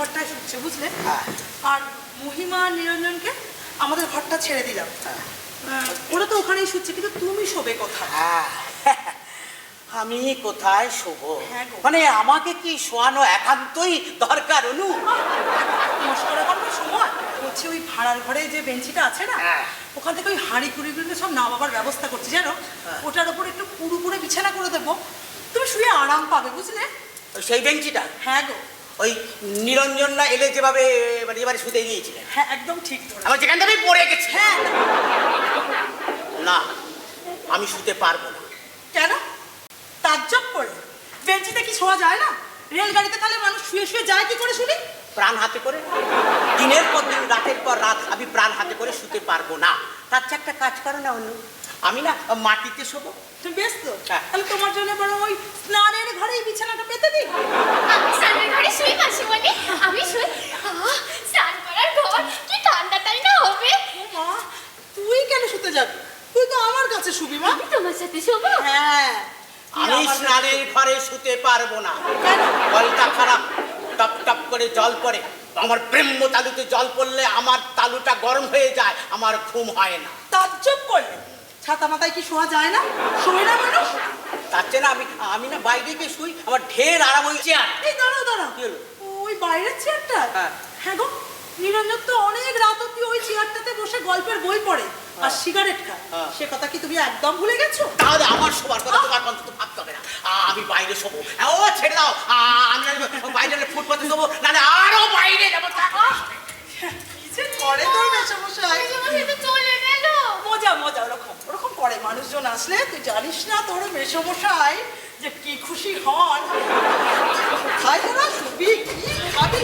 ঘরটায় শুচ্ছে বুঝলে। আর মহিমা নিরঞ্জনকে আমাদের ঘরটা ছেড়ে দিলাম। ওরা তো ওখানেই শুচ্ছে, কিন্তু তুমি শোবে কোথায়? আমি কোথায় শোব? হ্যাঁ গো। মানে আমাকে কি শোয়ানো একান্তই দরকার অনু? মস্করা করবার সময় হচ্ছে ওই ভাড়ার ঘরে যে বেঞ্চিটা আছে না, ওখান থেকে ওই হাঁড়ি কুড়িগুলো সব নামাবার ব্যবস্থা করছি জানো। ওটার ওপর একটু পুরু করে বিছানা করে দেবো, তুমি শুয়ে আরাম পাবে বুঝলে। সেই বেঞ্চিটা? হ্যাঁ গো। ওই নিরঞ্জন না এলে যেভাবে মানে এবারে শুতে নিয়েছিলেন? হ্যাঁ একদম ঠিক ধরেছো। আমার যেখান থেকে পড়ে গেছে। হ্যাঁ। না, আমি শুতে পারবো না। কেন? তাজ্জব করে বেঞ্চিতে কি শোয়া যায় না? রেলগাড়িতে তাহলে মানুষ শুয়ে শুয়ে যায় কি করে শুনি? প্রাণ হাতে করে, দিনের পর দিন রাতের পর রাত আমি প্রাণ হাতে করে শুতে পারবো না। তার চেয়ে একটা কাজ করো না অন্য, আমি না মাটিতে শোবো। তুমি বেশ তো, হ্যাঁ। তাহলে তোমার জন্য বরং ওই স্নানের ঘরেই বিছানাটা পেতে দিই। আমি স্নানের ঘরে শুই মাসিমণি, আমি শুই। স্নান করার ঘর কি ঠান্ডা তাই না হবে। মা, তুই কেন শুতে যাবি? তুই তো আমার কাছে শুবি মা। আমি তোমার সাথে শোবো। হ্যাঁ। আমি স্নানের ঘরে শুতে পারবো না। কেন? জলটা খারাপ, টপ টপ করে জল পড়ে। আমার ব্রহ্ম তালুতে জল পড়লে আমার তালুটা গরম হয়ে যায়, আমার ঘুম হয় না। তাজ্জব করলে ছাতা মাথায় কি শোয়া যায় না? শোয় না মানুষ? তার চেয়ে না আমি না বাইরে গিয়ে শুই, আমার ঢের আরাম ওই চেয়ার। এই দাঁড়াও দাঁড়াও, কি হলো? ওই বাইরের চেয়ারটা? হ্যাঁ। হ্যাঁ গো, নিরঞ্জন তো অনেক রাত অব্দি ওই চেয়ারটাতে বসে গল্পের বই পড়ে আর সিগারেট খায়। হ্যাঁ। সে কথা কি তুমি একদম ভুলে গেছো? তাহলে আমার শোবার কথা তোমার অন্তত ভাবতে হবে না। আমি বাইরে শোবো। ও ছেড়ে দাও, আমি বাইরে ফুটপাতে শোবো, নাহলে আরো বাইরে যাবো। কি যে করে তোর মেশামশাই। মাসিমণি তো চলে গেল। মজা মজা, ওরকম ওরকম করে মানুষজন আসলে। তুই জানিস না তোর মেশামশাই যে কি খুশি হন। কোথায় তোরা শুবি, কি খাবি?